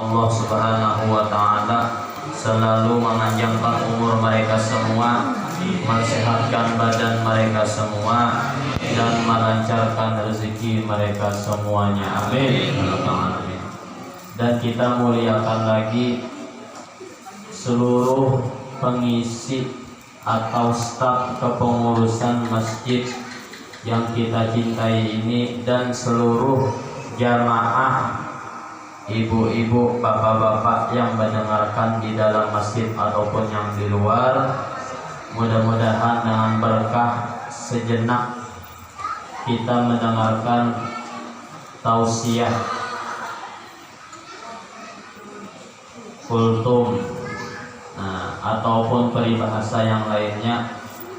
Allah Subhanahu wa Ta'ala selalu memanjangkan umur mereka semua, mensehatkan badan mereka semua, dan melancarkan rezeki mereka semuanya. Amin. Dan kita muliakan lagi seluruh pengisi atau staf kepengurusan masjid yang kita cintai ini, dan seluruh jamaah, ibu-ibu, bapak-bapak yang mendengarkan di dalam masjid ataupun yang di luar. Mudah-mudahan dengan berkah sejenak kita mendengarkan tausiah kultum, ataupun peribahasa yang lainnya,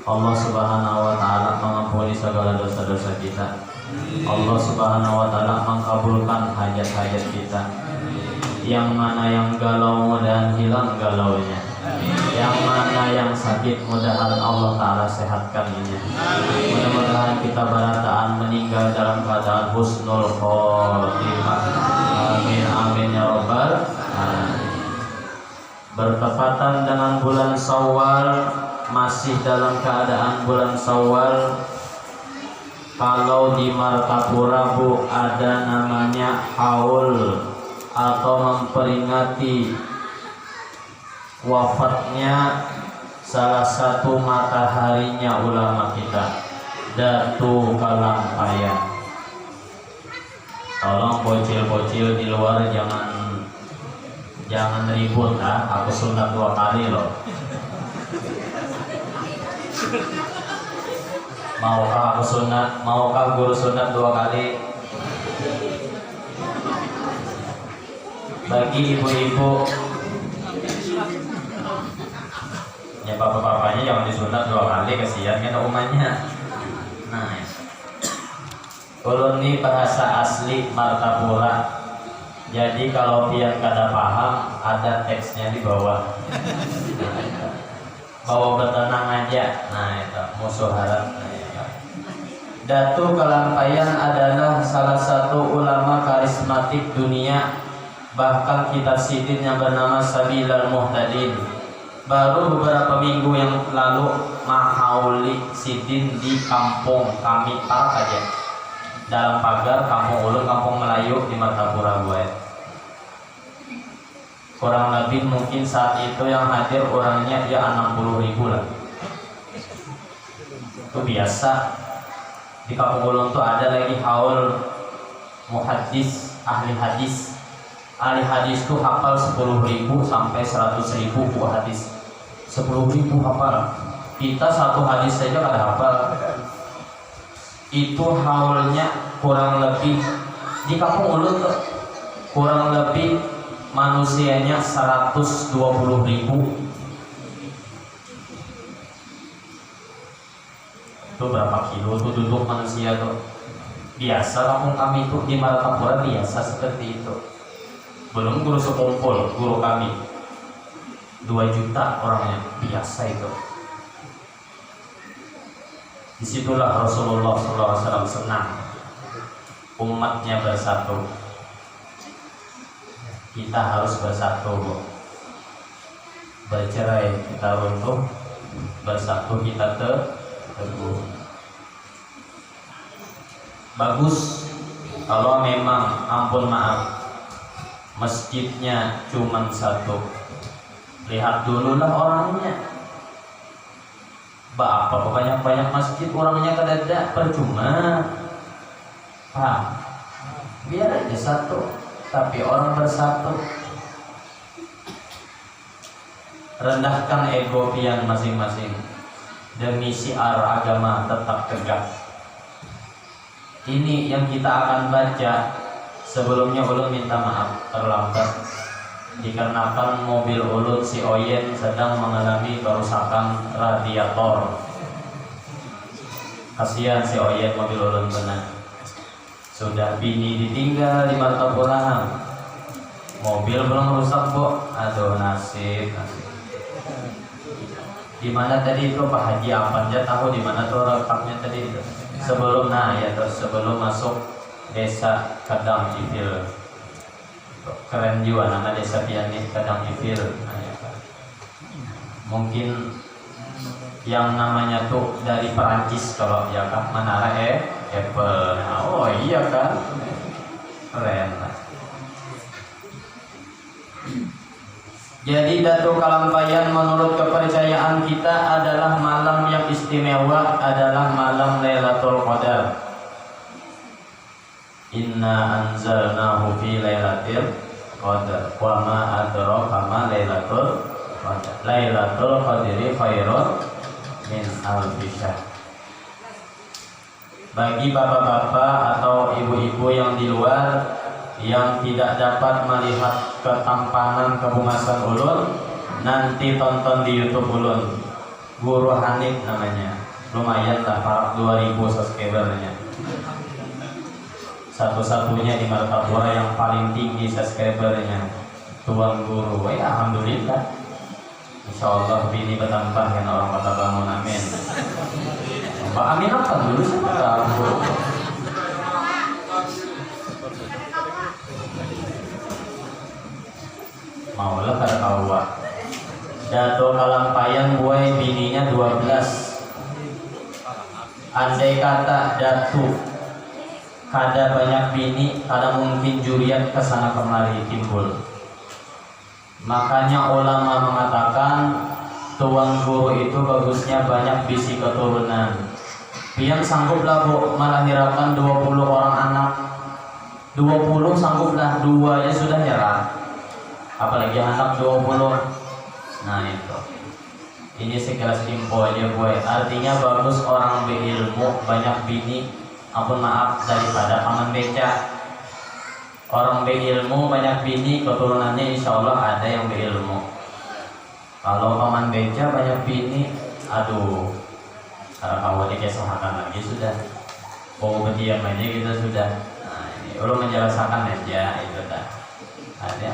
Allah Subhanahu wa Ta'ala mengampuni segala dosa-dosa kita. Allah Subhanahu wa Ta'ala mengabulkan hajat-hajat kita. Yang mana yang galau mudahan hilang galaunya, yang mana yang sakit mudahan Allah Ta'ala sehatkan ini. Mudah-mudahan kita berataan meninggal dalam keadaan husnul khotimah. Amin amin ya rabbal alamin. Bertepatan dengan bulan Syawal, masih dalam keadaan bulan Syawal. Kalau di Martapura Bu, ada namanya haul atau memperingati wafatnya salah satu mataharinya ulama kita, Datu Kalampayan. Tolong bocil-bocil di luar jangan ribut, aku sunat 2 kali loh. Maukah guru sunat 2 kali? Bagi ibu-ibu, ya bapak-bapaknya jangan disunat 2 kali, kasihan kan umatnya. Nah, kalau ini bahasa asli Martapura. Jadi kalau pian kada paham, ada teksnya di bawah. Bawa bertenang aja. Nah itu musuh harap. Datu Kalampayan adalah salah satu ulama karismatik dunia. Bahkan kitab sidin yang bernama Sabilal Muhtadin baru beberapa minggu yang lalu mahauli sidin di kampung kami Parak aja, dalam pagar kampung Ulun, kampung Melayu di Martapura gue. Kurang lebih mungkin saat itu yang hadir orangnya ya 60.000 lah. Itu biasa. Di kampung Ulun tuh ada lagi haul muhaddis, ahli hadis. Ahli hadis tuh hafal 10.000 sampai 100.000 buku hadis. 10.000 hafal. Kita satu hadis saja kada hafal. Itu haulnya kurang lebih di kampung Ulun tuh kurang lebih manusianya 120.000. Itu berapa kilo tuh duduk manusia tuh. Biasa kampung kami itu di Martapura biasa seperti itu. Belum guru sekumpul, guru kami 2 juta orangnya, biasa itu. Disitulah Rasulullah SAW senang umatnya bersatu. Kita harus bersatu, bercerai kita runtuh, bersatu kita teguh. Bagus kalau memang, ampun maaf, masjidnya cuma 1. Lihat dulu lah orangnya. Apa banyak-banyak masjid orangnya kada percuma. Biar aja 1. Tapi orang bersatu. Rendahkan ego pian masing-masing demi syiar agama tetap tegak. Ini yang kita akan baca. Sebelumnya Ulun minta maaf terlambat, dikarenakan mobil Ulun si Oyen sedang mengalami kerusakan radiator. Kasihan si Oyen, mobil Ulun benar. Sudah bini ditinggal di Martapura, mobil belum rusak Bu. Aduh nasib. Di mana tadi itu Pak Haji Apanja tahu di mana tuh letaknya tadi itu? Sebelum sebelum masuk desa Kadang Cipil. Keren juga nama desa Pianit Kadang Ifir. Mungkin yang namanya tuh dari Perancis kalau ya kan, Menara Apple. Oh iya kan, keren. Jadi Datuk Kalampayan menurut kepercayaan kita adalah malam yang istimewa, adalah malam Lailatul Qadar. Inna anzalnahu fi lailatul qadar wa ma adraka ma lailatul qadar. Lailatul qadri khairun min alfi syahr. Bagi bapak-bapak atau ibu-ibu yang di luar yang tidak dapat melihat ketampanan kebungasan ulun, nanti tonton di YouTube ulun, Guru Hanif namanya. Lumayan lah, 2000 subscribernya. Satu-satunya di Martapura yang paling tinggi subscribernya, Tuan Guru. Alhamdulillah. Insya Allah bini bertambah kan orang kata bangun, amin. Mbak Amin apa dulu sih Pak? Maulah kada kawa. Dato Kalampayan buai bininya 12. Andai kata Datu kada banyak bini, kada mungkin juriat kesana kemari timbul. Makanya ulama mengatakan Tuan Guru itu bagusnya banyak bisi keturunan. Pian sangguplah bu melahirkan 20 orang anak. 20 sangguplah, 2 ya sudah nyerah. Apalagi anak 20. Nah itu. Ini sekelas info aja boy. Artinya bagus orang berilmu banyak bini. Ampun maaf daripada paman beca. Orang berilmu banyak bini, keturunannya insya Allah ada yang berilmu. Kalau paman beca banyak bini, aduh, kalau kau dikesohakan lagi sudah. Mau berdiam aja kita sudah. Nah ini ulun menjelaskan aja itu dah. Ada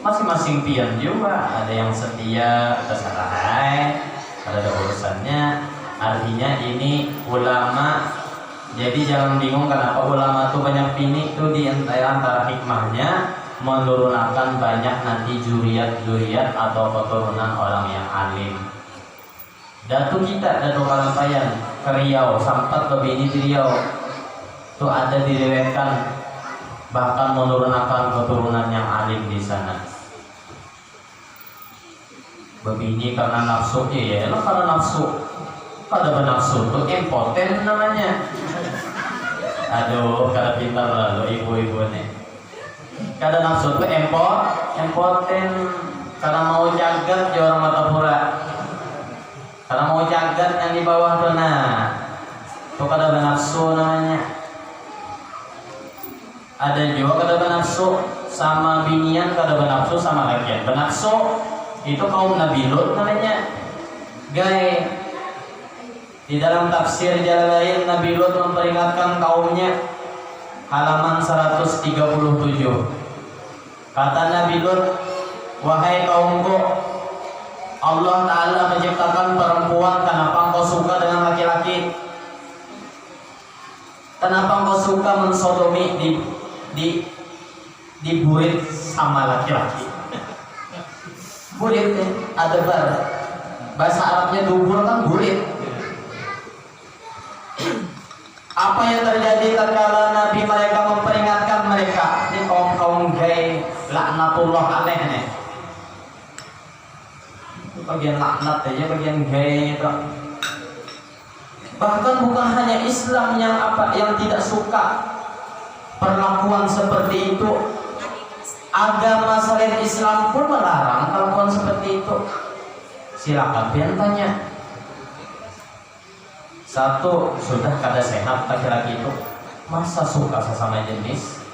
masing-masing pian juga, ada yang setia, terserah, ada urusannya. Artinya ini ulama. Jadi jangan bingung kenapa ulama itu banyak bini, itu di antara hikmahnya menurunkan banyak nanti juriat atau keturunan orang yang alim. Datu kita, Datu Kalampayan ke Riau, sampai ke bini di Riau itu ada direwetkan bahkan menurunkan keturunan yang alim di sana. Begini karena nafsu, ya karena nafsu. Kada bernafsu tuh impoten namanya. Aduh, kada pintar lalu ibu-ibu nih. Kada nafsu tuh impoten. Karena mau jagat di orang Martapura. Karena mau jagat yang di bawah tuh tuh kada bernafsu namanya. Ada juga kada bernafsu sama binian, kada bernafsu sama lakian. Bernafsu itu kaum Nabi Lut namanya. Gay. Di dalam tafsir Jalalain Nabi Lut memperingatkan kaumnya, halaman 137. Kata Nabi Lut, wahai kaumku, Allah Ta'ala menciptakan perempuan. Kenapa engkau suka dengan laki-laki? Kenapa engkau suka mensodomi diburit sama laki-laki? Burit ada bar. Bahasa Arabnya dubur kan burit. Apa yang terjadi tatkala Nabi mereka memperingatkan mereka, ini kaum gay laknatullah alaih nih. Bagian laknat aja, bagian gay itu. Bahkan bukan hanya Islam yang tidak suka perlakuan seperti itu. Agama selain Islam pun melarang perlakuan seperti itu. Silakan pian tanya. Satu, sudah kada sehat laki-laki itu, masa suka sesama jenis?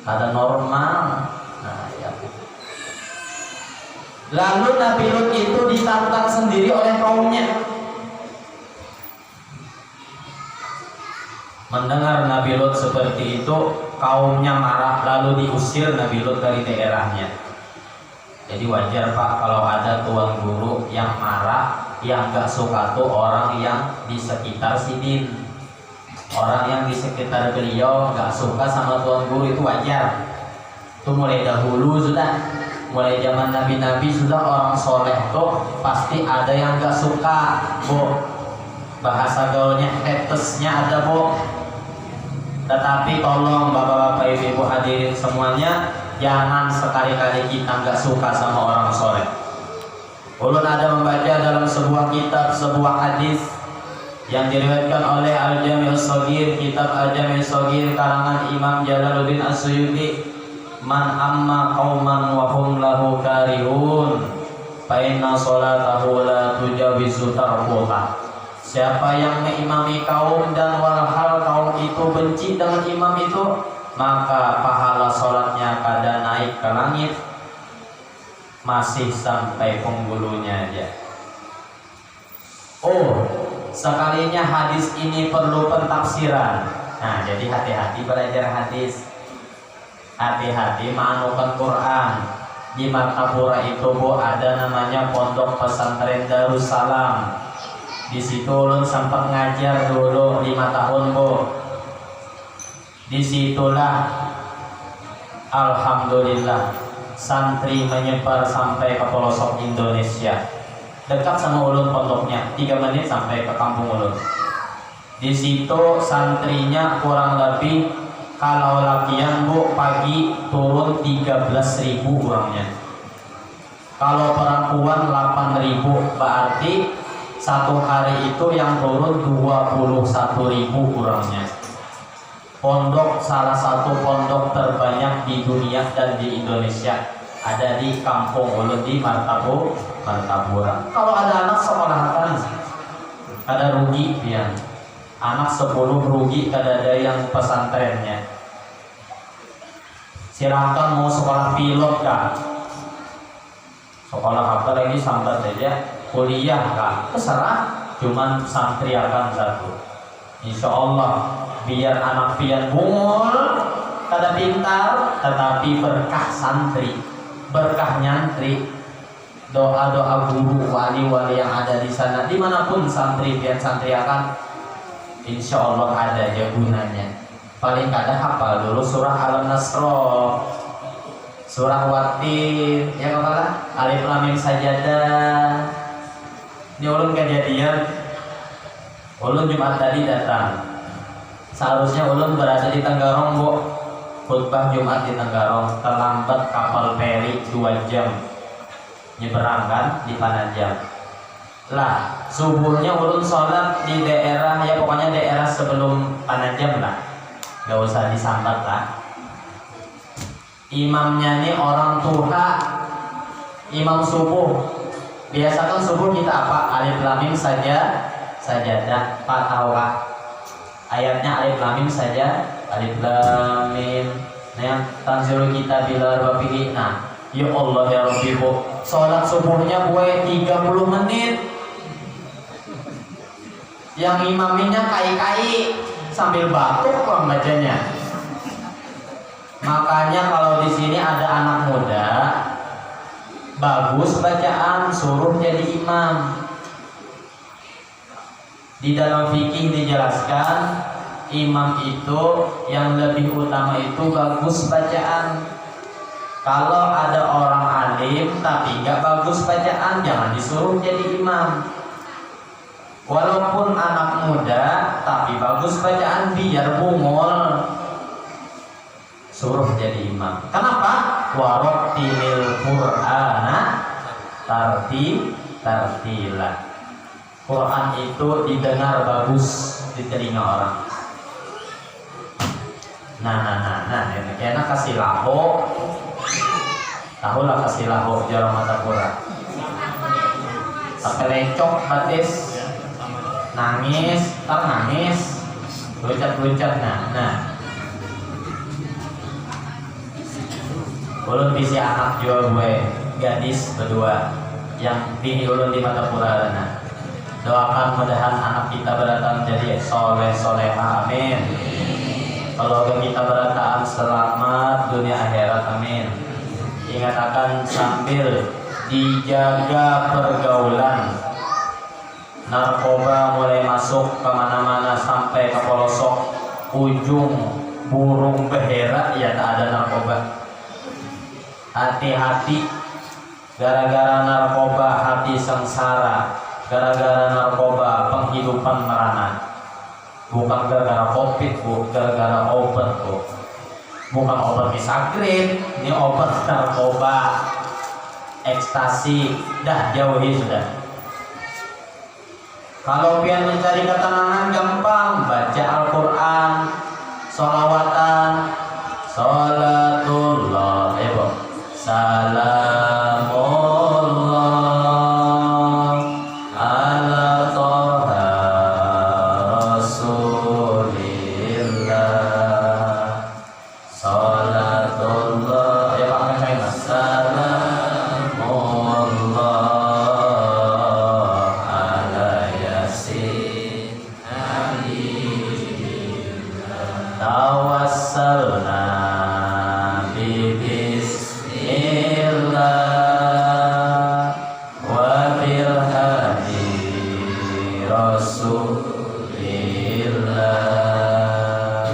Kada normal. Nah, ya. Lalu Nabi Lut itu ditantang sendiri oleh kaumnya. Mendengar Nabi Lut seperti itu, kaumnya marah, lalu diusir Nabi Lut dari daerahnya. Jadi wajar Pak kalau ada tuan guru yang marah, yang gak suka tuh orang yang di sekitar sidin. Orang yang di sekitar beliau gak suka sama tuan guru, itu wajar. Itu mulai dahulu sudah, mulai zaman nabi-nabi sudah orang soleh tuh pasti ada yang gak suka, Bu. Bahasa gaulnya hatesnya ada, Bu. Tetapi tolong bapak-bapak ibu-ibu hadirin semuanya, jangan sekali-kali kita gak suka sama orang soleh. Ulun ada membaca dalam sebuah kitab, sebuah hadis yang diriwayatkan oleh Al-Jami' As-Shaghir, kitab Al-Jami' As-Shaghir karangan Imam Jalaluddin As-Suyuti, man amma qauman wa hum lahu karihun fa inna sholatahu la tujawizu tarkuha. Siapa yang mengimami kaum dan walhal kaum itu benci dengan imam itu, maka pahala sholatnya kada naik ke langit, masih sampai penghulunya aja. Oh, sekalinya hadis ini perlu pentafsiran. Nah, jadi hati-hati belajar hadis. Hati-hati manukan Quran. Di Martapura itu, Bu, ada namanya Pondok Pesantren Darussalam. Di situ ulun sempat ngajar dulu 5 tahun, Bu. Disitulah alhamdulillah santri menyebar sampai ke pelosok Indonesia. Dekat sama ulun pondoknya, 3 menit sampai ke kampung ulun. Di situ santrinya kurang lebih, kalau latihan, Bu, pagi turun 13.000 orangnya. Kalau perempuan 8.000, berarti satu hari itu yang turun 21.000 orangnya. Pondok, salah satu pondok terbanyak di dunia dan di Indonesia, ada di kampung ulun di Martapura. Kalau ada anak sekolah kan, ada rugi pian. Anak 10 rugi kada ada yang pesantrennya. Silahkan mau sekolah pilot kah? Sekolah apa lagi sambat aja, kuliah kah? Terserah, cuman santri akan satu. Insya Allah biar anak pian bungul, kada pintar, tetapi berkah santri, berkah nyantri, doa-doa guru, wali-wali yang ada di sana, dimanapun santri pian santri akan, insya Allah ada aja gunanya. Paling kada hafal dulu surah Al-Nasr, surah Watin, ya kalah, Alif Lam Mim Sajadah. Ini ulun kejadian, ulun Jumat tadi datang. Seharusnya ulun berada di Tenggarong, Bu. Khutbah Jumat di Tenggarong, terlambat kapal feri 2 jam. Nyeberang kan di Panajam. Lah, subuhnya ulun sholat di daerah, ya pokoknya daerah sebelum Panajam lah. Gak usah disambat lah. Imamnya nih orang tua, imam subuh. Biasakan subuh kita apa? Alif Lam Mim sajadah. Pak tahu kah? Ayatnya Alif Lam Mim saja, Alif Lam Mim. Nah, yang tanzilul kita bila rabbihi. Nah, ya Allah ya Rabbi, Bu. Sholat subuhnya gue 30 menit. Yang imaminya kai-kai sambil batuk orang bacanya. Makanya kalau di sini ada anak muda, bagus bacaan, suruh jadi imam. Di dalam fikih dijelaskan, imam itu yang lebih utama itu bagus bacaan. Kalau ada orang alim tapi nggak bagus bacaan, jangan disuruh jadi imam. Walaupun anak muda tapi bagus bacaan, biar bungul, suruh jadi imam. Kenapa? Warattilil Qur'ana tartila. Quran itu didengar bagus di telinga orang. Nah, enak kasih laho. Tahu lah kasih laho jarang mata Quran. Sampai lecok batis. Nangis, luncat, nah. Ulun bisi anak juga gue, gadis berdua, yang bini ulun di Martapura. Nah, doakan mudahan anak kita berdatang jadi soleha, amin. Kalau kita berdatang selamat dunia akhirat, amin. Ingat akan sambil dijaga pergaulan. Narkoba mulai masuk kemana-mana sampai ke pelosok ujung burung behera, ya tak ada narkoba. Hati-hati, gara-gara narkoba hati sengsara, gara-gara narkoba penghidupan merana. Bukan gara-gara covid bu, gara-gara obat bu. Bukan obat misakrit, ini obat narkoba, ekstasi, dah jauhi sudah. Kalau pian mencari ketenangan gampang, baca Al-Quran, sholawatan, sholatullah, bu, salamullah ala toha rasulillah, sholatullah, ya Pak kan saya salamullah ala yasin habibullah, tawassalna bismillah wa bil hadi rasulillah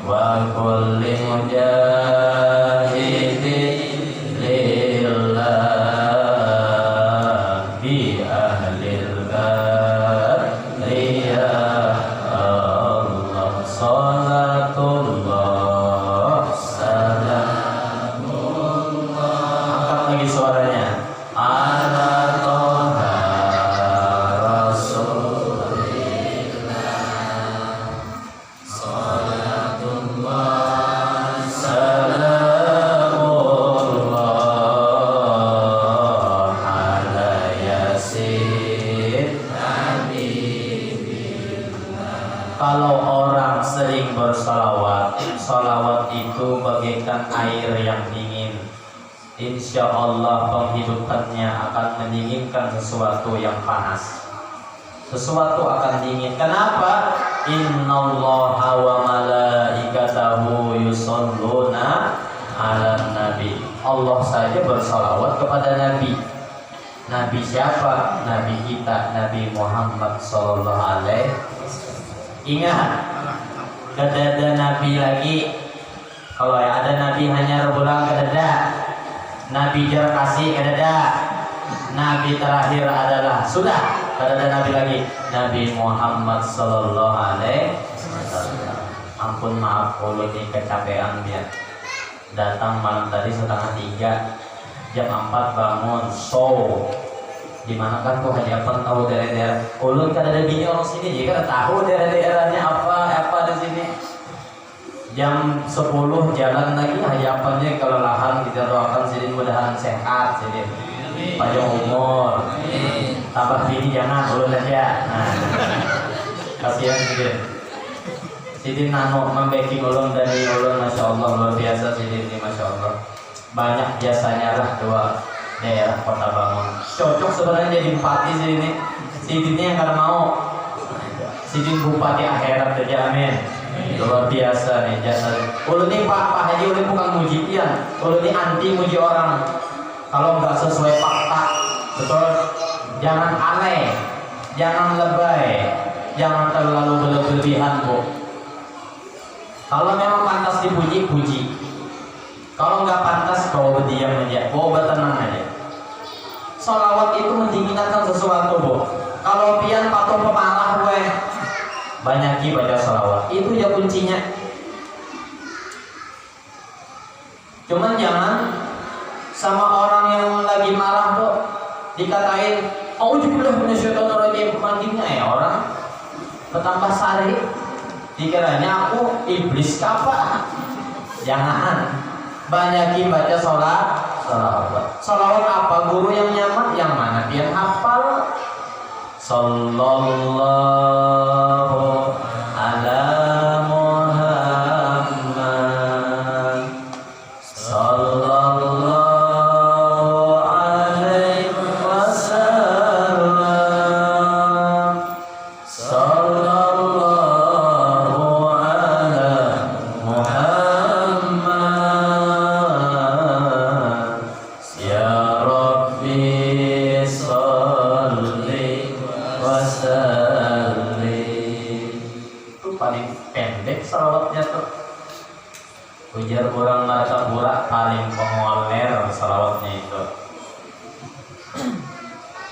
wa kulli mujahidin lillah bi ahlil bariyah Allah, salatullah salamullah. Angkat lagi suaranya, ala toha rasulillah, salatullah salamullah ala yasin habibillah. Kalau orang sering bersalawat, salawat itu bagaikan air yang dingin. Insya Allah penghidupannya akan mendinginkan sesuatu yang panas. Sesuatu akan dingin. Kenapa? Innallaha wa malaikatahu yusholluna ala nabi. Allah saja bersalawat kepada Nabi. Nabi siapa? Nabi kita, Nabi Muhammad sallallahu alaihi. Ingat, gak ada Nabi lagi. Kalau ada Nabi hanya rebulan gak ada. Nabi jarak kasih gak ada. Nabi terakhir adalah sudah gak ada Nabi lagi, Nabi Muhammad sallallahu alaihi wasallam. Ampun maaf kalau ini kecapean dia. Datang malam tadi 2:30, jam 4 bangun show. Dimana kan tuh hadapan tahu daerah-daerah. Ulun kan ada bini orang sini, jadi kan tahu daerah-daerahnya apa di sini. Jam 10 jalan lagi hadapannya, kelelahan kita doakan sini mudahan sehat sini. Panjang umur. Tambah bini jangan ulun aja. Nah, kasihan sini. Sini nano membacking ulun dari ulun, masya Allah luar biasa sini ini, masya Allah. Banyak biasanya lah dua daerah Kota Bangun. Cocok sebenarnya jadi bupati sini. Sini yang kalau mau. Sini bupati akhirat saja, amin. Luar biasa nih jasa. Ulun ini Pak Haji, ulun bukan muji pian. Ulun ini anti muji orang. Kalau nggak sesuai fakta, betul. Jangan aneh, jangan lebay, jangan terlalu berlebihan, Bu. Kalau memang pantas dipuji, puji. Kalau nggak pantas, kau berdiam aja, kau bertenang aja. Salawat itu mendinginkan sesuatu, Bu. Kalau pian patung pemalah, gue banyaki baca salawat. Itu ya kuncinya. Cuman jangan sama orang yang lagi marah, Bu, dikatain auzubillah minasyaitonirrajim, mandinya ya orang bertambah sari. Dikiranya aku iblis kapa. Jangan. Banyakin baca salawat. Salawat apa? Guru yang nyaman, yang mana dia hafal. Sallallahu ala Muhammad, sallallahu alaihi wasallam, sallallahu ala Muhammad, ya Rabbi salli wa Ujar orang Martapura paling pengoler salawatnya itu.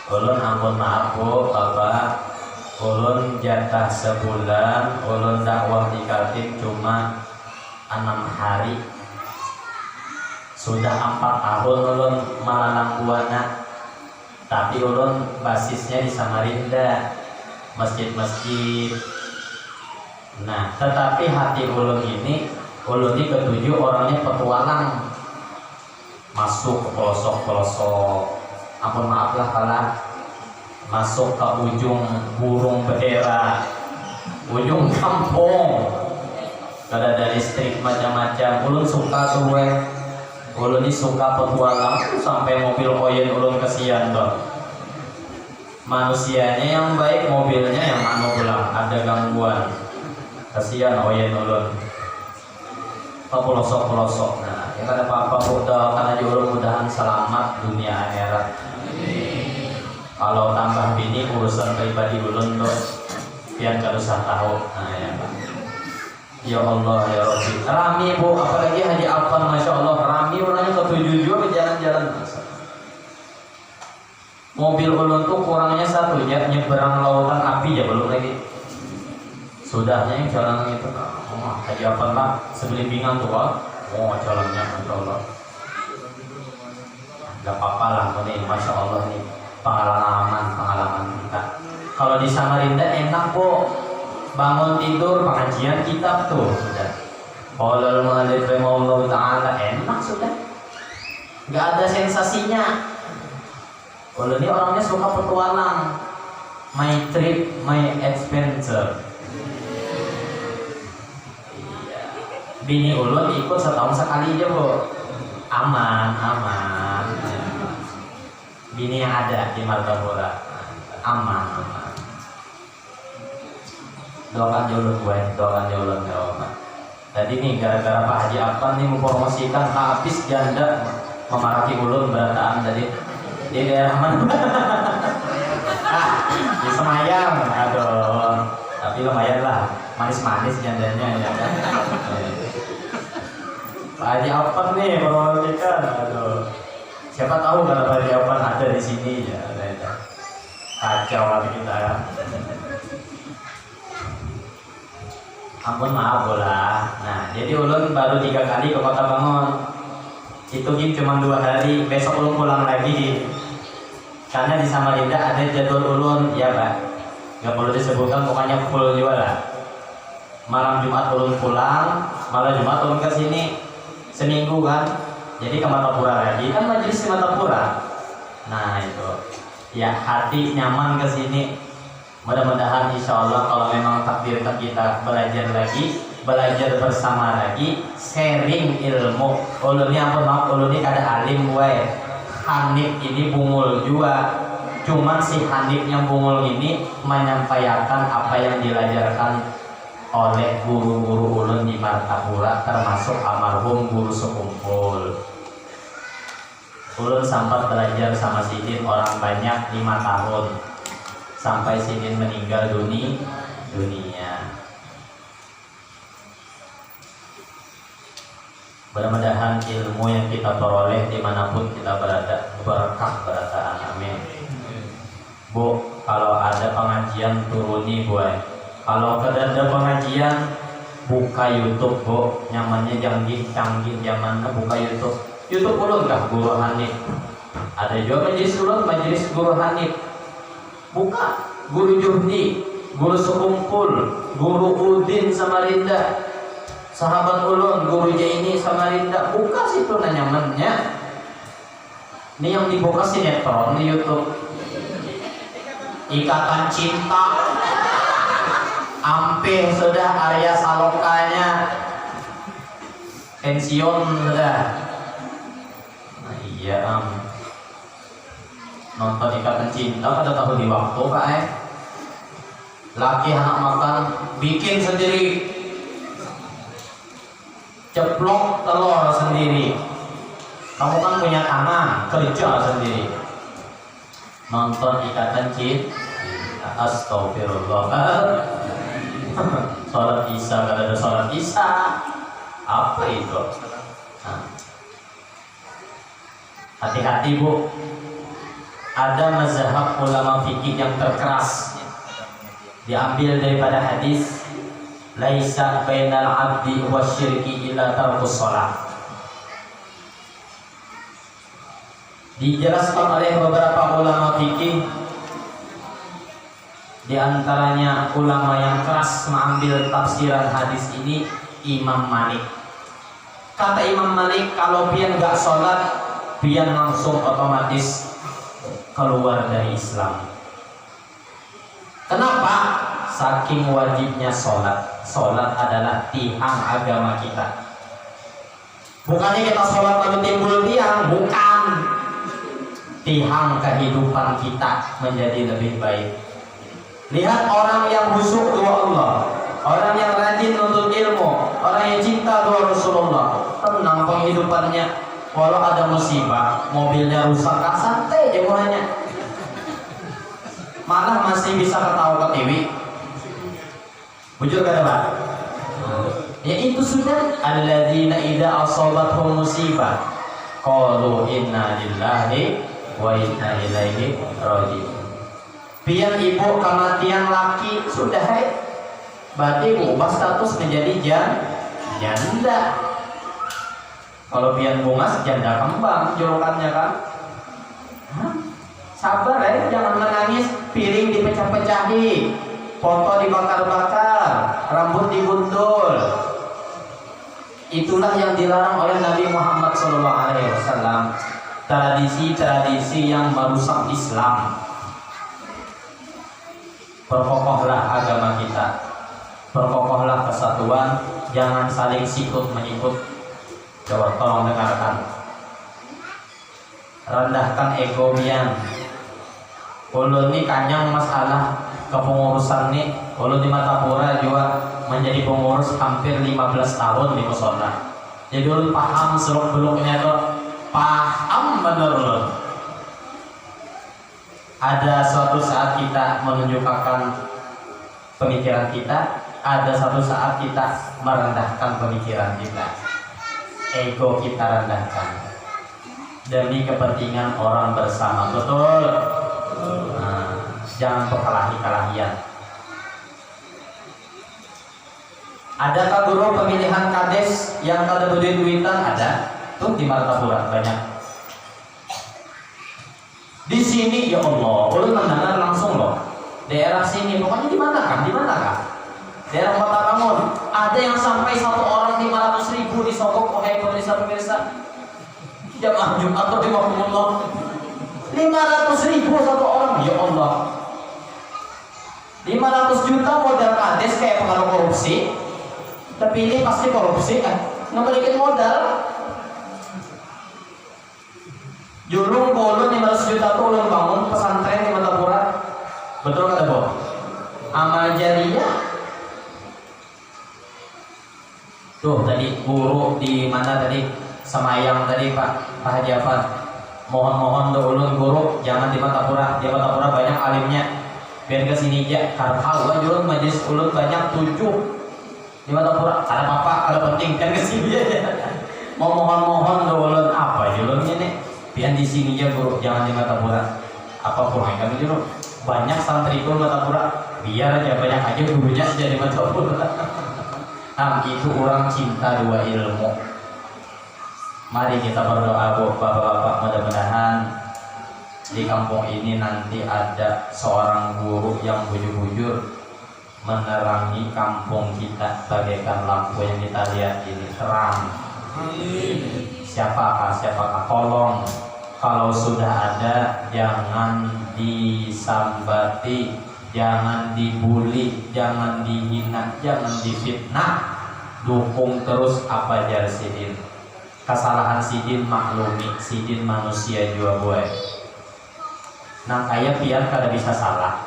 Ulun ampun maaf bu, bapak. Ulun jatah sebulan, ulun dakwah di Kaltim cuma 6 hari. Sudah 4 tahun ulun malalang buana. Tapi ulun basisnya di Samarinda, masjid-masjid. Nah, tetapi hati ulun ini ketujuh orangnya petualang, masuk ke pelosok-pelosok. Ampun maaf lah kalau masuk ke ujung burung bendera, ujung kampung, kada ada listrik macam-macam. Ulun suka tuh ulun ini suka petualang sampai mobil koyen ulun kesian tuh. Manusianya yang baik, mobilnya yang anu pulang ada gangguan. Kasihan oyen ulun. Ke pelosok-pelosok. Nah, yang ada apa-apa doakan aja ulun mudahan selamat dunia akhirat. Kalau tambah bini urusan pribadi ulun tuh biar gak usah tahu. Nah ya Pak. Ya Allah ya Rabbi. Rami bu, apalagi Haji Afan, masya Allah rami orangnya ketujuh juga jalan-jalan. Mobil ulun tuh kurangnya satu ya, nyeberang lautan api ya belum lagi. Sudahnya yang jalan itu. Oh, Haji Afan lah sebelibingan tuh Pak. Oh jalannya masya Allah. Gak apa-apa lah ini, masya Allah nih. Pengalaman kita. Kalau di Samarinda enak kok, bangun tidur pengajian kitab tuh sudah. Qala al-mu'allif rahimahullah taala, enak sudah. Nggak ada sensasinya. Kalau ini orangnya suka petualang, my trip, my adventure. Bini ulun ikut setahun sekali aja bu, aman. Bini yang ada di Martapura aman. Doakan ulun gue, doakan ulun ya Allah. Tadi nih gara-gara Pak Haji Afan nih mempromosikan habis janda memarahi ulun berataan tadi di daerah mana? Di Semayang, aduh. Tapi lumayan lah, manis-manis jandanya ya kan. Pak Haji Afan nih mempromosikan, aduh. Siapa tahu kalau Pak Haji Afan ada di sini ya, kacau lagi kita ya. Ampun maaf bola. Nah, jadi ulun baru 3 kali ke Kota Bangun. Itu cuma 2 hari. Besok ulun pulang lagi. Karena di Samarinda ada jadwal ulun, ya Pak. Gak perlu disebutkan, pokoknya full juga lah. Malam Jumat ulun pulang, malam Jumat ulun ke sini seminggu kan. Jadi ke Martapura lagi, kan majelis di Martapura. Nah itu, ya hati nyaman ke sini. Mudah-mudahan insya Allah kalau memang takdirkan kita belajar lagi, belajar bersama lagi, sharing ilmu. Ulun ini ampun maaf, ulun ini kada alim gue. Hanif ini bungul juga. Cuman si Hanif yang bungul ini menyampaikan apa yang diajarkan oleh guru-guru ulun di Martapura, termasuk almarhum guru sekumpul. Ulun sempat belajar sama Sidin orang banyak 5 tahun sampai Sidin meninggal dunia. Mudah-mudahan ilmu yang kita peroleh dimanapun kita berada berkah berataan, amin. Bu, kalau ada pengajian turuni Bu. Kalau ada pengajian buka YouTube Bu, nyamannya canggih zamannya buka YouTube. YouTube ulun kah Guru Hanif. Ada juga majelis Guru Hanif. Buka Guru Juhdi, Guru Sekumpul, Guru Udin Samarinda, sahabat ulun Guru Jaini Samarinda. Buka situ nyamannya. Ini yang dibuka sinetron di YouTube. Ikatan Cinta. Ampih sudah Arya Salokanya pensiun sudah. Nah, iya nonton Ikatan Cinta pada tahu di waktu Pak laki anak makan bikin sendiri, ceplok telur sendiri. Kamu kan punya tangan, kerja sendiri. Nonton Ikatan Cinta, astagfirullah. Sholat isya, kada ada sholat isya. Apa itu? Nah, hati-hati Bu, ada mazhab ulama fikih yang terkeras, diambil daripada hadis laisa bainal abdi wasyirki illa tarkus shalah. Dijelaskan oleh beberapa ulama fikih, di antaranya ulama yang keras mengambil tafsiran hadis ini Imam Malik. Kata Imam Malik, kalau pian gak sholat, pian langsung otomatis keluar dari Islam. Kenapa? Saking wajibnya sholat. Sholat adalah tiang agama kita. Bukannya kita sholat lalu timbul tiang, bukan. Tiang kehidupan kita menjadi lebih baik. Lihat orang yang khusyuk dua Allah, orang yang rajin nuntut ilmu, orang yang cinta dua Rasulullah, tenang penghidupannya. Walau ada musibah, mobilnya rusak, santai aja mulanya. Malah masih bisa ketawa ke TV. Bujur kata Pak? Ya itu sudah. Alladzina idza asabathum musibah qalu inna lillahi wa inna ilaihi raji'un. Pian ibu kematian laki sudah berarti ubah status menjadi janda. Kalau pian bungas janda kembang julukannya kan. Sabar jangan menangis, piring dipecah-pecahi, foto dibakar-bakar, rambut digundul. Itulah yang dilarang oleh Nabi Muhammad SAW. Tradisi-tradisi yang merusak Islam. Perkokohlah agama kita, perkokohlah kesatuan, jangan saling sikut menyikut. Coba tolong dengarkan. Rendahkan ego pian. Ulun ini kanyang masalah kepengurusan nih. Ulun di Matapura juga menjadi pengurus hampir 15 tahun di musola. Jadi ulun paham seluk beluknya tuh, paham bener ulun. Ada suatu saat kita menunjukkan pemikiran kita, ada satu saat kita merendahkan pemikiran kita. Ego kita rendahkan demi kepentingan orang bersama, betul? Nah, jangan berkelahi-kelahian. Adakah guru pemilihan kades yang kada berduit-duitan? Ada, tuh di Martapura banyak. Di sini ya Allah, ulun mendengar langsung loh. Daerah sini, pokoknya di mana kan? Di mana kan? Daerah Matarangun, ada yang sampai satu orang 500.000 disogok. Wahai pemirsa-pemirsa, jamaah Jumat atau 500.000 satu orang, ya Allah. 500 juta modal kades kayak pengaruh korupsi. Tapi ini pasti korupsi kan? Ngebalikin modal. Julung bolon 500 juta tuh ulun bangun pesantren di Matapura. Betul kata Bob? Amal jariah. Tuh tadi guru di mana tadi Semayang tadi Pak Haji Afan. Mohon-mohon tuh ulun guru jangan di Matapura. Di Matapura banyak alimnya. Biar ke sini aja. Karena ulun majelis ulun banyak 7 di Matapura. Ada apa? Ada penting kan ke sini aja. Mau mohon-mohon tuh ulun apa ulunnya nih? Biar di sini aja guru, jangan di Matapura. Apa kurang kami dulu? Banyak santri itu Matapura. Biar aja banyak aja gurunya jadi Matapura. Itu orang cinta dua ilmu. Mari kita berdoa bu, bapak-bapak, mudah-mudahan di kampung ini nanti ada seorang guru yang bujur-bujur menerangi kampung kita bagaikan lampu yang kita lihat ini terang. Siapakah tolong kalau sudah ada jangan disambati, jangan dibully, jangan dihina, jangan difitnah. Dukung terus apa jar sidin. Kesalahan sidin maklumi, sidin manusia juga gue. Nah kayak biar kada bisa salah.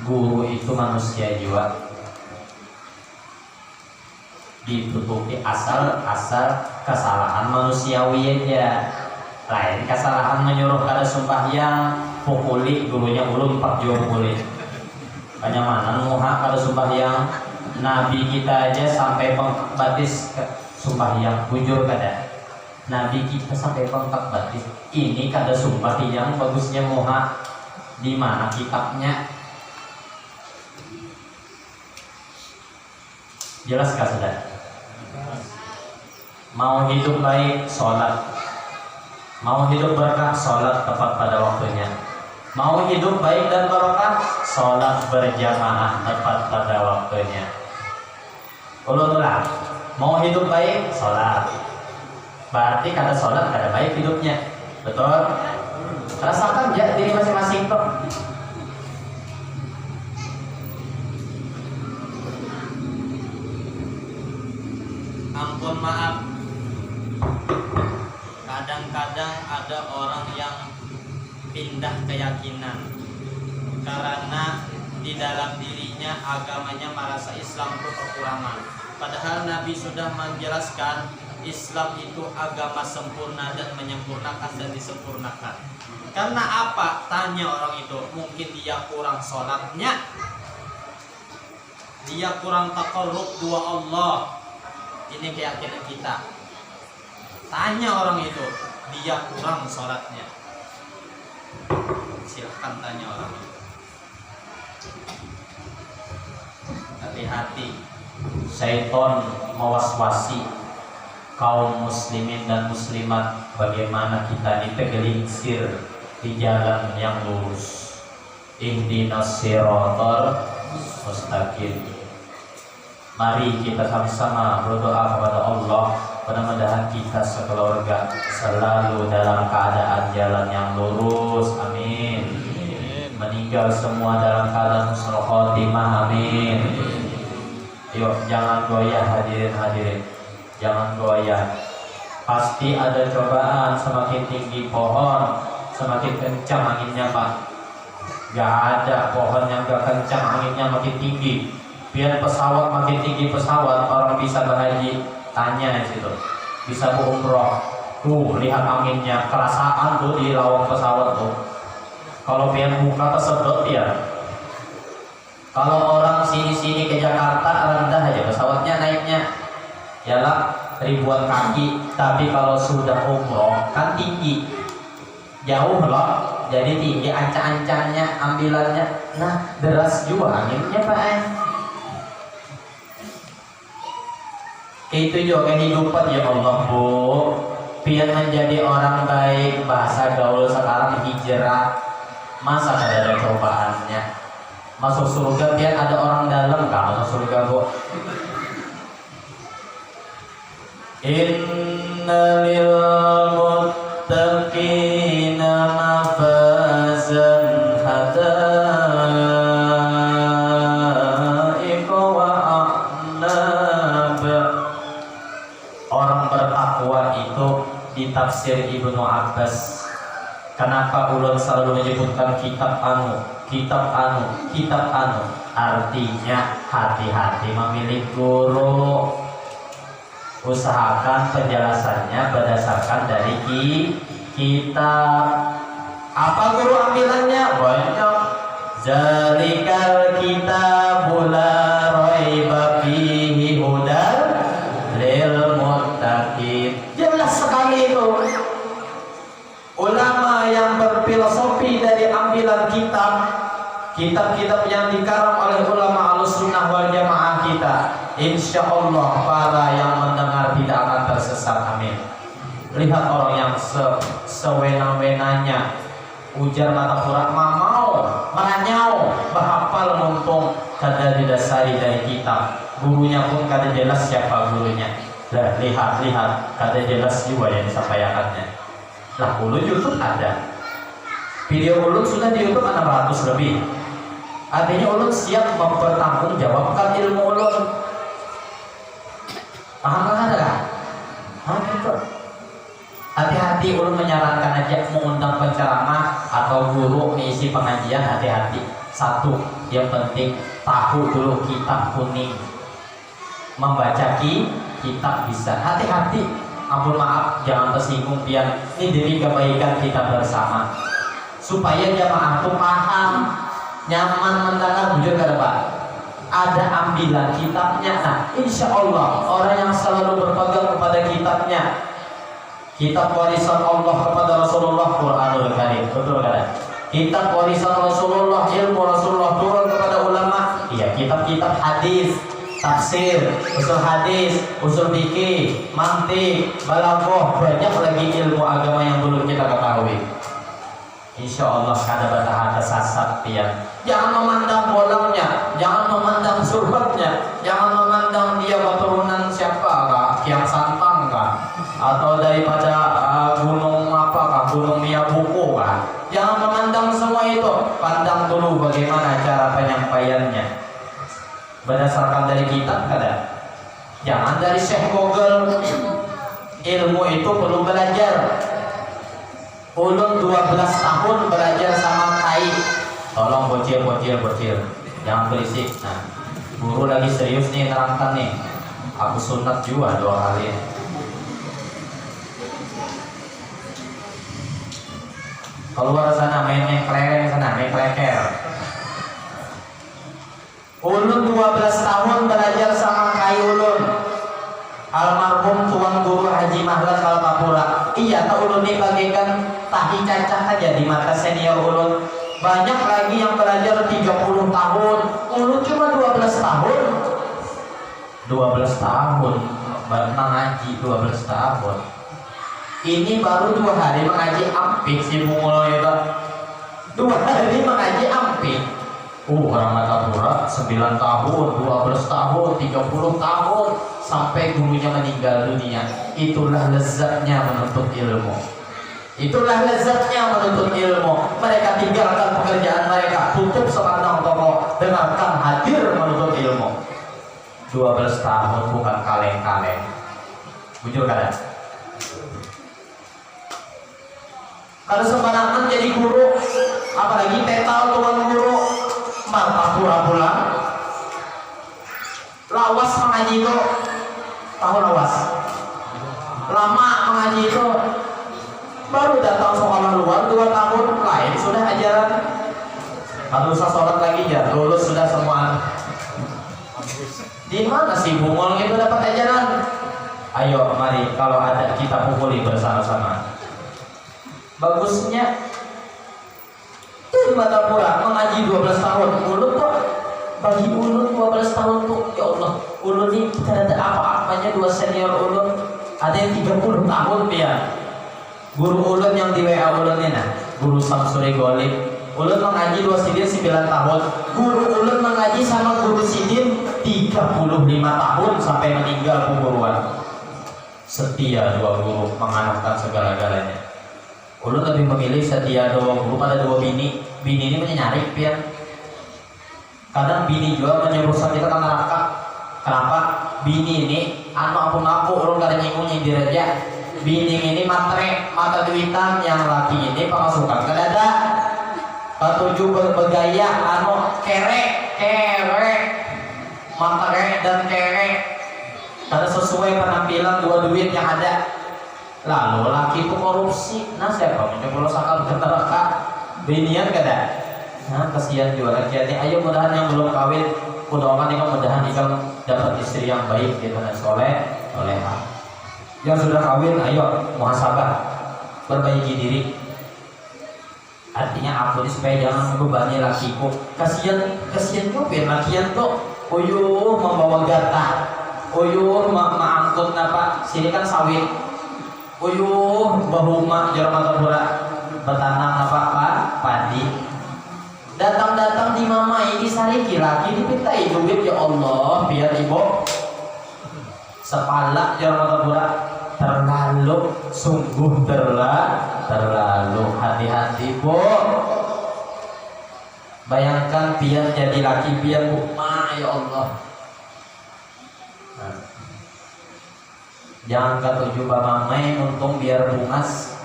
Guru itu manusia juga. Ditutupi asal kesalahan manusiawi aja. Lain kesalahan menyuruh kada sembahyang, pukuli gurunya ulun pak jo pukuli. Kenyamanan muha kada sembahyang. Nabi kita aja sampai batis Sembahyang bujur kada. Nabi kita sampai bengkak batis. Ini kada sembahyang bagusnya moha. Di mana kitabnya? Jelas kah saudara? Mau hidup baik, sholat. Mau hidup berkah, sholat tepat pada waktunya. Mau hidup baik dan barokah, sholat berjamaah tepat pada waktunya. Ulang. Mau hidup baik, sholat. Berarti kata sholat kada baik hidupnya. Betul? Rasakan ya diri masing-masing kok. Ampun maaf, kadang-kadang ada orang yang pindah keyakinan karena di dalam dirinya agamanya merasa Islam itu kekurangan. Padahal Nabi sudah menjelaskan Islam itu agama sempurna dan menyempurnakan dan disempurnakan. Karena apa? Tanya orang itu. Mungkin dia kurang sholatnya, dia kurang taqarrub dua Allah. Ini keyakinan kita. Tanya orang itu, dia kurang sholatnya. Silahkan tanya orang itu. Hati-hati, syaitan mewaswasi kaum muslimin dan muslimat bagaimana kita ditegelincir di jalan yang lurus. Ihdinas siratal mustaqim. Mari kita sama-sama berdoa kepada Allah, mudah-mudahan kita sekeluarga selalu dalam keadaan jalan yang lurus. Amin. Meninggal semua dalam keadaan husnul khotimah. Amin. Yuk, jangan goyah hadirin, jangan goyah. Pasti ada cobaan. Semakin tinggi pohon, semakin kencang anginnya, Pak. Gak ada pohon yang gak kencang anginnya makin tinggi. Biar pesawat makin tinggi pesawat, orang bisa berhaji. Tanya di situ, bisa berumroh. Tuh, lihat anginnya, kerasaan tuh di lawang pesawat tuh. Kalau biar buka kesedot ya. Kalau orang sini-sini ke Jakarta rendah aja pesawatnya naiknya, yalah ribuan kaki. Tapi kalau sudah umroh kan tinggi, jauh loh. Jadi tinggi ancang-ancangnya, ambilannya. Nah, deras juga anginnya, Pak. Itu juga kehidupan ya Allah, Bu. Biar menjadi orang baik, bahasa gaul sekarang hijrah. Masa ada cobaannya? Masuk surga biar ada orang dalam, kan? Masuk surga, Bu. Innalil muttaqina mafazan hadaiqa wa a'nab. Orang bertakwa itu ditafsir Ibnu Abbas. Kenapa ulun selalu menyebutkan kitab anu? Artinya hati-hati memilih guru. Usahakan penjelasannya berdasarkan dari kitab. Apa guru ambilannya? Banyak. Zalikal kitabul la raiba fihi hudal lil muttaqin. Jelas sekali itu. Ulama yang berfilosofi dari ambilan kitab-kitab yang dikarang oleh ulama Ahlussunnah wal Jamaah kita, insya Allah para yang mendengar tidak akan tersesat. Amin. Lihat orang yang sewenang-wenangnya ujar mata Quran mau meranyau berhafal mumpung kada didasari dari kitab. Gurunya pun kada jelas siapa gurunya. Lah lihat kada jelas juga yang disampaikannya. Lah ulun YouTube ada, video ulun sudah di YouTube 600 lebih. Artinya ulun siap mempertanggungjawabkan ilmu ulun. Paham kan ada? Gitu. Hati-hati ulun menyarankan aja mengundang penceramah atau guru mengisi pengajian, hati-hati. Satu, yang penting tahu dulu kitab kuning. Membaca kitab bisa. Hati-hati. Ampun maaf, jangan tersinggung pian. Ini demi kebaikan kita bersama. Supaya jamaah itu paham, nyaman mendengar, jujur kada Pak. ada ambilan kitabnya. Nah, insya Allah orang yang selalu berpegang kepada kitabnya, kitab warisan Allah kepada Rasulullah, Quranul Karim, betul kan? Kitab warisan Rasulullah, ilmu Rasulullah turun kepada ulama, iya kitab-kitab hadis, tafsir, usul hadis, usul fikih, mantik, balaghah, banyak lagi ilmu agama yang belum kita ketahui. Insya Allah kada batahata sasat pian. Jangan memandang bolongnya, jangan memandang surbatnya, jangan memandang dia keturunan siapa kah, Kiang Santang kah, atau daripada gunung apa kah, gunung Miyabuku kah. Jangan memandang semua itu, pandang dulu bagaimana cara penyampaiannya. Berdasarkan dari kitab kada. Jangan dari Syekh Google. Ilmu itu perlu belajar. Ulun 12 tahun belajar sama Kai. Tolong bocil. Jangan berisik. Nah, guru lagi serius nih nerangkan nih. Aku sunat juga 2 kali. Keluar sana main kelereng sana, main kleker. Ulun 12 tahun belajar sama Kai Ulun, almarhum Tuan Guru Haji Mahlat Kalpapura. Iya, tak ulun ini bagaikan tahi cacah aja di mata senior ulun. Banyak lagi yang belajar 30 tahun. Ulun cuma 12 tahun. 12 tahun mengaji 12 tahun. Ini baru 2 hari mengaji ampik si Bungul itu. 2 hari mengaji ampik. Orang Matapura 9 tahun, 12 tahun, 30 tahun sampai gurunya meninggal dunia. Itulah lezatnya menuntut ilmu. Itulah lezatnya menuntut ilmu. Mereka tinggalkan pekerjaan mereka, tutup sepandang toko, dengarkan hadir menuntut ilmu. 12 tahun bukan kaleng-kaleng. Bujur kada? Kalau sembarangan jadi guru, apalagi tetal tuan guru, mata pura-pura lawas mengaji itu, tahu lawas? Lama mengaji itu, baru datang sekolah luar 2 tahun, lain sudah ajaran. Kalau usah sholat lagi ya, lulus sudah semua. Di mana sih Bungol itu dapat ajaran? Ayo mari kalau ada kita pukuli bersama-sama. Bagusnya di Matapura mengaji 12 tahun. Ulun tuh bagi ulun 12 tahun tuh ya Allah, ulun ini tidak ada apa-apanya. 2 senior ulun ada yang 30 tahun dia. Guru ulun yang di WA ulun ini nah, Guru Samsuri Golib. Ulun mengaji 2 sidin 9 tahun. Guru ulun mengaji sama Guru Sidin 35 tahun sampai meninggal pemburuan. Setia 2 guru menganakkan segala-galanya. Ulun lebih memilih setia 2 guru pada 2 bini. Bini ini menyarik pian. Kadang bini juga menyerusak kita ke neraka. Kenapa? Bini ini anu aku ulun kada nyinggung diraja. Bini ini matre, mata duitan, yang laki ini pemasukan ke dada. Ketujuh bergaya anu kere, matre dan kere. Kada sesuai penampilan 2 duit yang ada. Lalu laki itu korupsi. Nah siapa mencoba sakal ke neraka? Binian kada. Nah kasihan juga laki. Ayo mudahan yang belum kawin, kudoakan ini mudahan ikam dapat istri yang baik gitu dan soleha. Yang sudah kawin, ayo muhasabah, perbaiki diri. Artinya aku ini supaya jangan membebani lakiku. Kasihan juga lakian tuh. Uyuh membawa gata, uyuh mengangkut napa? Sini kan sawit. Uyuh bahuma jalan Matapura bertanam apa padi. Datang di mama ini sariki lagi dipintai duit ya Allah biar ibu sepala jalan Matapura. Terlalu, sungguh terlalu. Hati-hati bu. Bayangkan biar jadi laki biar bu ya Allah. Nah. Jangan ketujuh pamamai untung biar bungas.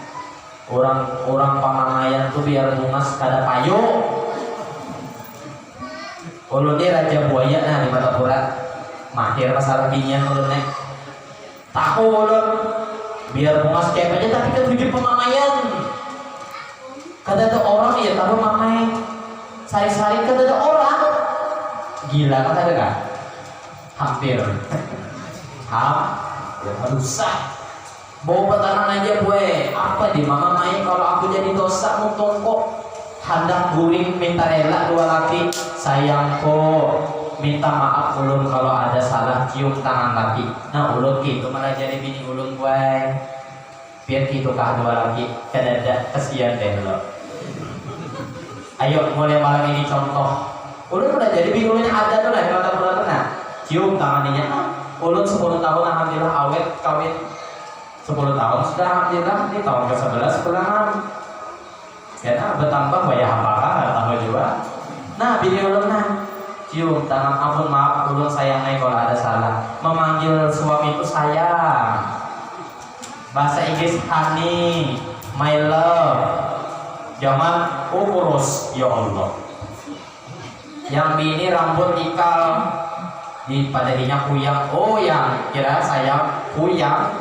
Orang pamamayan tuh biar bungas kada payu. Ulun dia raja buaya nah di Matapura. Mahir masalah pinyan ulun nek. Tahu ulun biar bungas kayak aja tapi ketujuh pamamayan. Kada ada orang ya tahu mamai. Sari-sari kada ada orang. gila kan ada kan? Hampir rusak. Bawa petanang aja gue. Apa di mama main kalau aku jadi dosa untung kok. Hendak guring minta rela dua laki. Sayang kok. Minta maaf ulun kalau ada salah, cium tangan laki. Nah ulun gitu malah jadi bini ulun gue. Biar gitu kah dua laki. Kadada kesian deh lo. Ayo mulai malam ini contoh. Ulun udah jadi bini ulunnya ada tuh lah di mata nah. Cium tangannya. Ulun 10 tahun alhamdulillah awet kawin 10 tahun sudah alhamdulillah. Ini tahun ke-11 pulang. Karena bertambah bayar apakah nggak tambah juga. Nah bini ulun nah cium tangan, ampun maaf ulun sayang kalau ada salah. Memanggil suami itu sayang. Bahasa Inggris honey, my love. Jangan urus ya Allah. Yang bini rambut ikal di padanya kuyang. Oh yang kira sayang kuyang.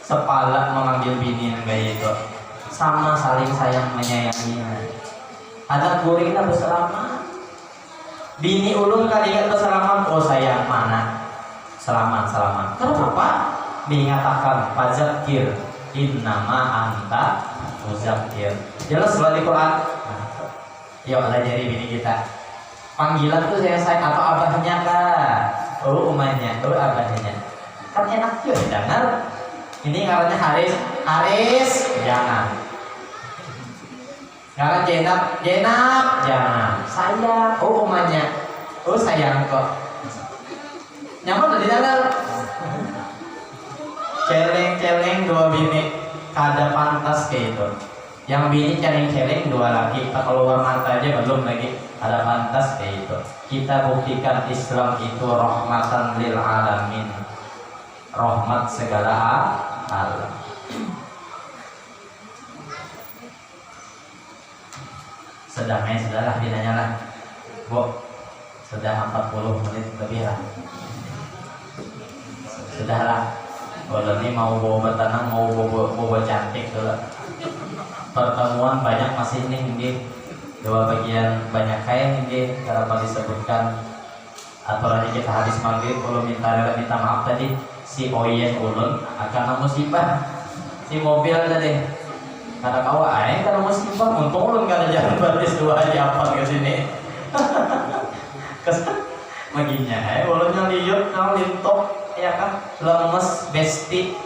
Sepala memanggil bini yang kayak itu. Sama saling sayang menyayanginya. Ada guringnya berselamat. Bini ulun kali ingat berselamat. Oh sayang mana? Selamat. Kenapa? Bini ngatakan fazakir innama anta muzakir. Jelas di Quran. Yuk pelajari bini kita. Panggilan tuh saya atau abahnya kah? Oh umahnya, oh abahnya. Kan enak juga dengar. Ini ngarannya Haris, jangan. Ngaran Jenab, jangan. Sayang, oh umahnya. Oh sayang kok. Nyaman tadi dengar. Celeng dua bini kada pantas kayak itu. Yang bini celeng dua laki, tak keluar mata aja belum lagi ada pantas kayak itu. Kita buktikan Islam itu rahmatan lil alamin, rahmat segala alam. Sudahlah dinanya lah, Bu. Sudah 40 menit lebih lah. Sudahlah. Kalau ini mau bawa bertanam, mau bawa cantik dulu. Pertemuan banyak masih nih, dua bagian banyak kayak ini kalau disebutkan aturannya kita habis maghrib kalau minta maaf tadi si Oyen ulun akan musibah si mobil tadi kata kau karena musibah untung ulun kada jalan batis dua aja apa ke sini maginya ulunnya liuk lintok ya kan lemes besti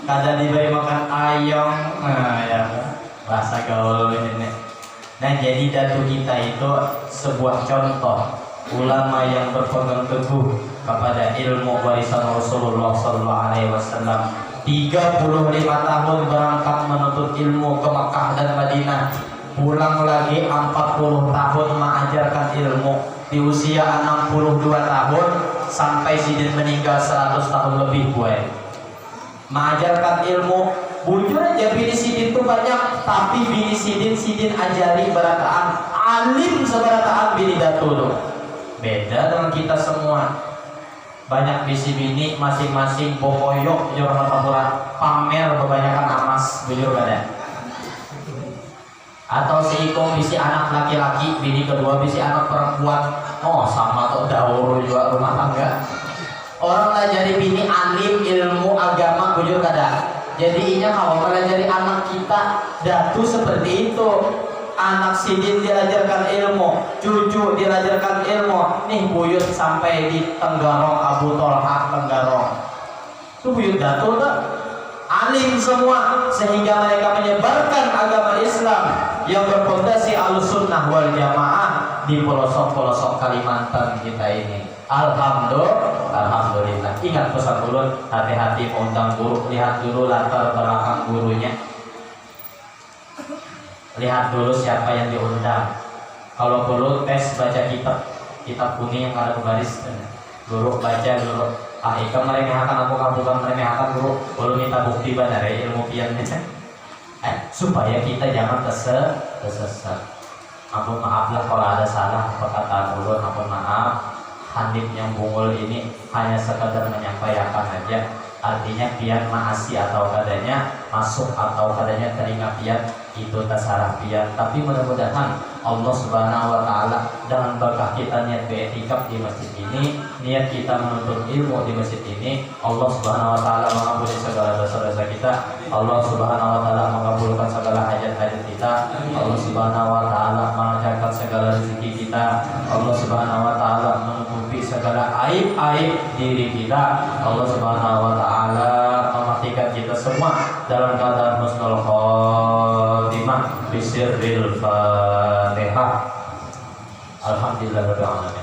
kada diberi makan ayam nah ya kan bahasa gaul ini. Nah jadi datu kita itu sebuah contoh ulama yang berpegang teguh kepada ilmu warisan Rasulullah SAW. 35 tahun berangkat menuntut ilmu ke Makkah dan Madinah, pulang lagi 40 tahun mengajarkan ilmu. Di usia 62 tahun sampai sidin meninggal 100 tahun lebih gue mengajarkan ilmu. Bujur aja bini sidin itu banyak, tapi bini sidin ajari berataan alim seberataan bini datu tuh. Beda dengan kita semua. Banyak bisi bini masing-masing bokoyok jorong taburan pamer kebanyakan amas bujur kada. Atau si ikong bisi anak laki-laki, bini kedua bisi anak perempuan. Oh sama tuh daur juga rumah tangga. Orang lah jadi bini alim ilmu agama bujur kada. Jadinya kalau melajari anak kita datu seperti itu. Anak sidin diajarkan ilmu, cucu diajarkan ilmu. Nih buyut sampai di Tenggarong, Abu Tolha Tenggarong. Itu buyut datu tak? Alim semua sehingga mereka menyebarkan agama Islam yang berfondasi Ahlussunnah wal Jamaah di pelosok-pelosok Kalimantan kita ini. Alhamdulillah. Ingat pesan ulun, hati-hati mengundang guru, lihat dulu latar belakang gurunya. Lihat dulu siapa yang diundang. Kalau perlu tes baca kitab kuning yang ada baris. Guru baca dulu. Ikan meremehkan aku bukan meremehkan guru. Perlu minta bukti benar ilmu pian supaya kita jangan tersesat. Ampun maaflah kalau ada salah perkataan ulun, ampun maaf. Handip yang bungul ini hanya sekadar menyampaikan aja. Artinya pian maasi atau kadanya masuk atau kadanya telinga pian itu tasarah pian. Tapi mudah-mudahan Allah Subhanahu wa taala dengan berkah kita niat beretikaf di masjid ini, niat kita menuntut ilmu di masjid ini, Allah Subhanahu wa taala mengampuni segala dosa-dosa kita. Allah Subhanahu wa taala mengabulkan segala hajat-hajat kita. Allah Subhanahu wa taala melancarkan segala rezeki kita. Allah Subhanahu wa taala menutupi segala aib-aib diri kita. Allah Subhanahu wa taala mematikan kita semua dalam keadaan husnul khotimah bisirril Fatihah. Alhamdulillahirabbil alamin.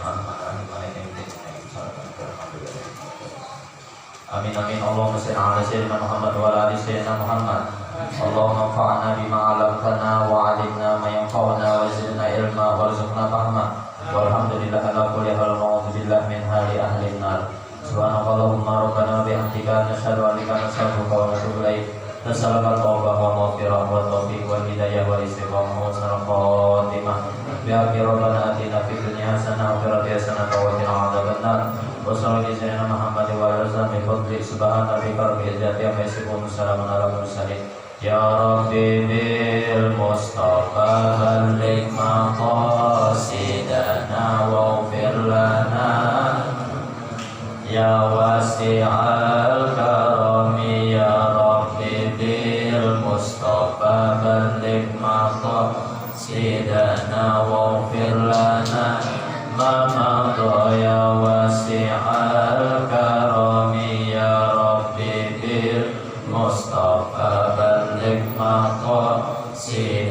Amin amin. Allahumma shalli ala sayyidina Muhammad wa ala ali sayyidina Muhammad. Allahumma anfa'na bima 'allamtana wa 'allimna ma yanfa'una wa zidna ilma warzuqna fahma. Walhamdulillah ala kulli hal wa a'udzu billahi min hali ahli an-nar. Subhanakallahumma rabbana wa bihamdika nasyhadu an la ilaha illa anta wa natubu ilaik. Nasallallahu taubat wa maghfirah wa taufiq wa hidayah wa istiqamah wa husnul khatimah. Ya rabbana atina fid dunya hasanah wa fil akhirati hasanah wa qina adzabannar. Wa sallallahu alaihi wa Muhammad wa alihi wa sahbihi subhana rabbika rabbil izzati amma yasifun salamun alal mursalin. Ya Rabbi bil Mustafa balligh maqasidana waghfir lana ya wasi'al karami ya Rabbi bil Mustafa balligh maqasidana waghfir lana ma madha ya wasi'al karami ya Rabbi bil Mustafa balligh maqasidana